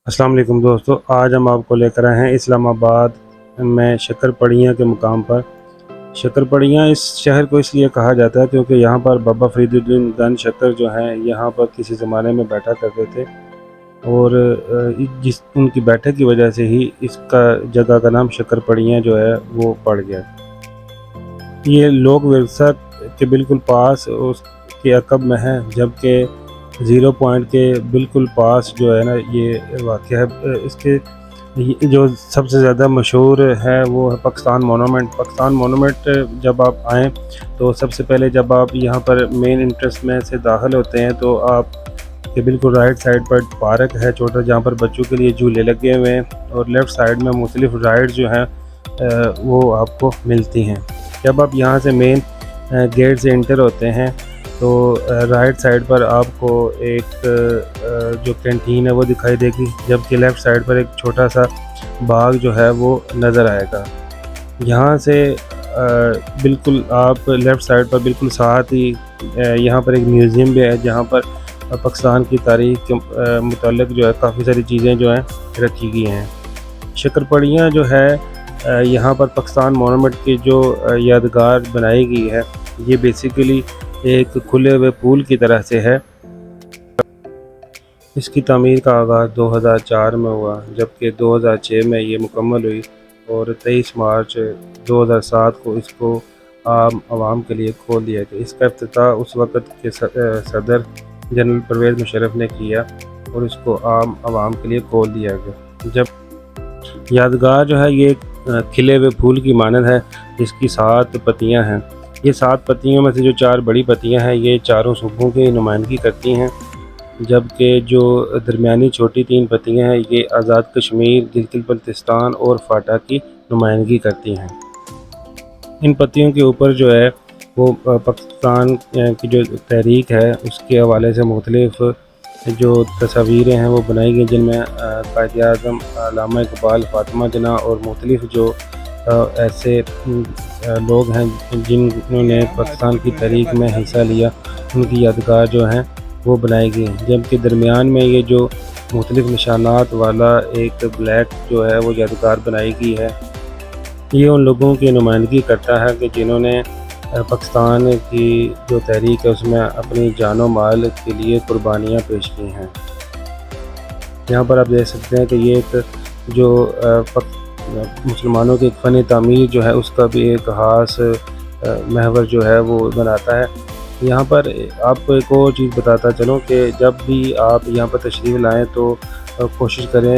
अस्सलाम वालेकुम दोस्तों, आज हम आपको लेकर आए हैं इस्लामाबाद में शक्करपड़ियाँ के मुकाम पर। शक्करपड़ियाँ इस शहर को इसलिए कहा जाता है क्योंकि यहाँ पर बाबा फ़रीदुद्दीन गंज शक्कर जो हैं यहाँ पर किसी ज़माने में बैठा करते थे और जिस उनकी बैठक की वजह से ही इसका जगह का नाम शक्करपड़ियाँ जो है वो पड़ गया। ये लोक विरासत के बिल्कुल पास उसके अक़ब में है, जबकि ज़ीरो पॉइंट के बिल्कुल पास जो है ना ये वाक़या है। इसके ये जो सबसे ज़्यादा मशहूर है वो है पाकिस्तान मोनूमेंट। पाकिस्तान मोनूमेंट जब आप आएँ तो सबसे पहले जब आप यहाँ पर मेन एंट्रेंस में से दाखिल होते हैं तो आप के बिल्कुल राइट साइड पर पार्क है छोटा, जहाँ पर बच्चों के लिए झूले लगे हुए हैं और लेफ़्ट साइड में मुख्तलिफ़ राइड जो हैं वो आपको मिलती हैं। जब आप यहाँ से मेन गेट से एंटर होते हैं तो राइट साइड पर आपको एक जो कैंटीन है वो दिखाई देगी, जबकि लेफ़्ट साइड पर एक छोटा सा बाग जो है वो नज़र आएगा। यहाँ से बिल्कुल आप लेफ़्ट साइड पर बिल्कुल साथ ही यहाँ पर एक म्यूज़ियम भी है, जहाँ पर पाकिस्तान की तारीख़ के मुताल्लिक़ जो है काफ़ी सारी चीज़ें जो हैं रखी गई हैं। शक्करपड़ियाँ जो है यहाँ पर पाकिस्तान मोनूमेंट की जो यादगार बनाई गई है, ये बेसिकली एक खुले हुए पूल की तरह से है। इसकी तामीर का आगाज़ 2004 में हुआ, जबकि 2006 में ये मुकम्मल हुई और 23 मार्च 2007 को इसको आम आवाम के लिए खोल दिया गया। इसका इफ्तिताह उस वक़्त के सदर जनरल परवेज़ मुशर्रफ ने किया और इसको आम आवाम के लिए खोल दिया गया। जब यादगार जो है ये खिले हुए फूल की मानद है, जिसकी 7 पत्तियाँ हैं। ये 7 पत्तियों में से जो 4 बड़ी पत्तियाँ हैं ये चारों सूबों की नुमाइंदगी करती हैं, जबकि जो दरमियानी छोटी 3 पत्तियाँ हैं ये आज़ाद कश्मीर, गिलगित बल्तिस्तान और फाटा की नुमाइंदगी करती हैं। इन पत्तियों के ऊपर जो है वो पाकिस्तान की जो तहरीक है उसके हवाले से मुख्तलिफ़ जो तस्वीरें हैं वो बनाई गई, जिनमें कायद-ए-आज़म अल्लामा इकबाल, फ़ातिमा जिन्ना और मुख्तलिफ़ जो ऐसे लोग हैं जिन्होंने पाकिस्तान की तहरीक में हिस्सा लिया, उनकी यादगार जो हैं वो बनाई गई हैं। जबकि दरमियान में ये जो मुख्तलिफ़ निशानात वाला एक ब्लैक जो है वो यादगार बनाई गई है, ये उन लोगों की नुमाइंदगी करता है कि जिन्होंने पाकिस्तान की जो तहरीक है उसमें अपनी जान और माल के लिए कुर्बानियाँ पेश की हैं। यहाँ पर आप देख सकते हैं कि ये एक जो मुसलमानों की एक फ़न तामीर जो है उसका भी एक ख़ास महवर जो है वो बनाता है। यहाँ पर आपको एक और चीज़ बताता चलूँ कि जब भी आप यहाँ पर तशरीफ़ लाएँ तो कोशिश करें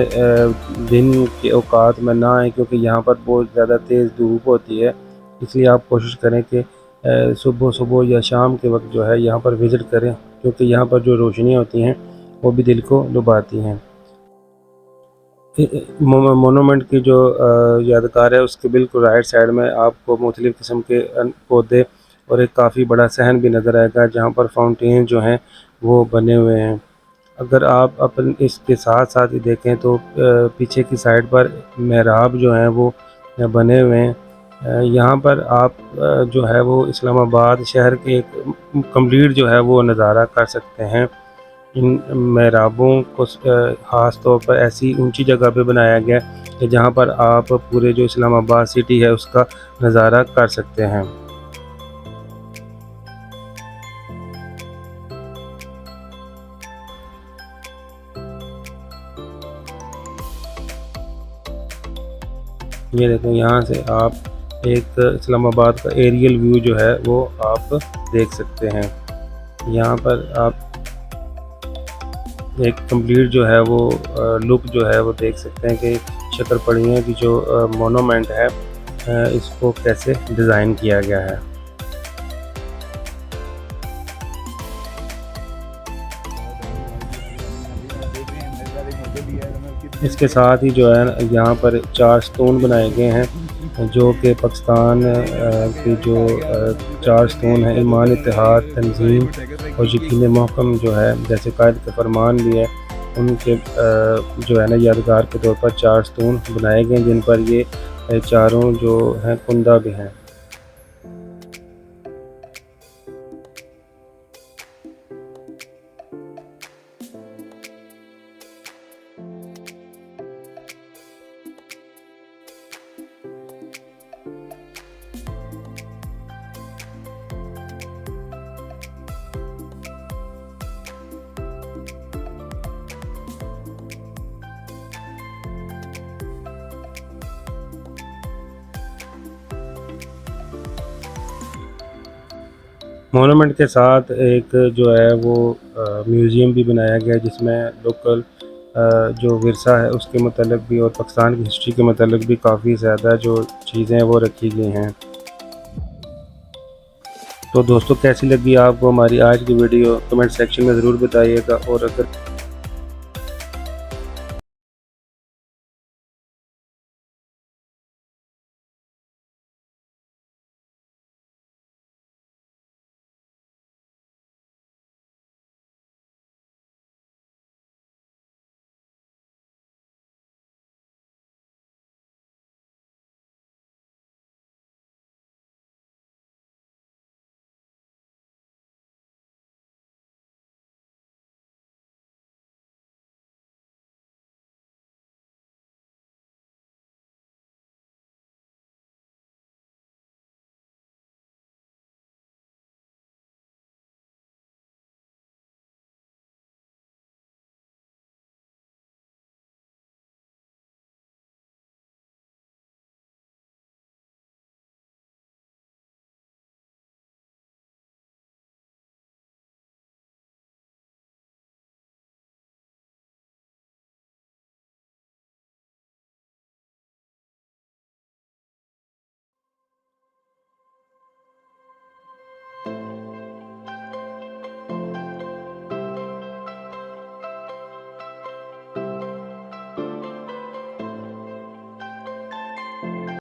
दिन के औकात में ना आएँ, क्योंकि यहाँ पर बहुत ज़्यादा तेज़ धूप होती है। इसलिए आप कोशिश करें कि सुबह-सुबह या शाम के वक़्त जो है यहाँ पर विज़िट करें, क्योंकि यहाँ पर जो रोशनियाँ होती हैं वो भी दिल को लुभाती हैं। मोनूमेंट की जो यादगार है उसके बिल्कुल राइट साइड में आपको मुख्तलिफ़ किस्म के पौधे और एक काफ़ी बड़ा सहन भी नज़र आएगा, जहाँ पर फाउंटेन जो हैं वो बने हुए हैं। अगर आप अपन इसके साथ-साथ ही देखें तो पीछे की साइड पर मेहराब जो हैं वो बने हुए हैं। यहाँ पर आप जो है वो इस्लामाबाद शहर के एक कंप्लीट जो है वो नज़ारा कर सकते हैं। इन मेहराबों को ख़ास तौर पर ऐसी ऊंची जगह पे बनाया गया है कि जहाँ पर आप पूरे जो इस्लामाबाद सिटी है उसका नज़ारा कर सकते हैं। ये देखें, यहाँ से आप एक इस्लामाबाद का एरियल व्यू जो है वो आप देख सकते हैं। यहाँ पर आप एक कंप्लीट जो है वो लुक जो है वो देख सकते हैं कि शक्करपड़ियों की जो मोनूमेंट है इसको कैसे डिज़ाइन किया गया है। इसके साथ ही जो है यहाँ पर 4 स्टोन बनाए गए हैं, जो कि पाकिस्तान के जो 4 स्टोन हैं, ईमान, इत्तेहाद, तंज़ीम और यकीन महकम जो है, जैसे कायद का फरमान भी है, उनके जो है ना यादगार के तौर पर 4 स्टोन बनाए गए हैं, जिन पर ये चारों जो हैं कुंदा भी हैं। मोनूमेंट के साथ एक जो है वो म्यूज़ियम भी बनाया गया है, जिसमें लोकल जो विरसा है उसके मतलब भी और पाकिस्तान की हिस्ट्री के मतलब भी काफ़ी ज़्यादा जो चीज़ें हैं वो रखी गई हैं। तो दोस्तों कैसी लगी आपको हमारी आज की वीडियो, कमेंट सेक्शन में ज़रूर बताइएगा। और अगर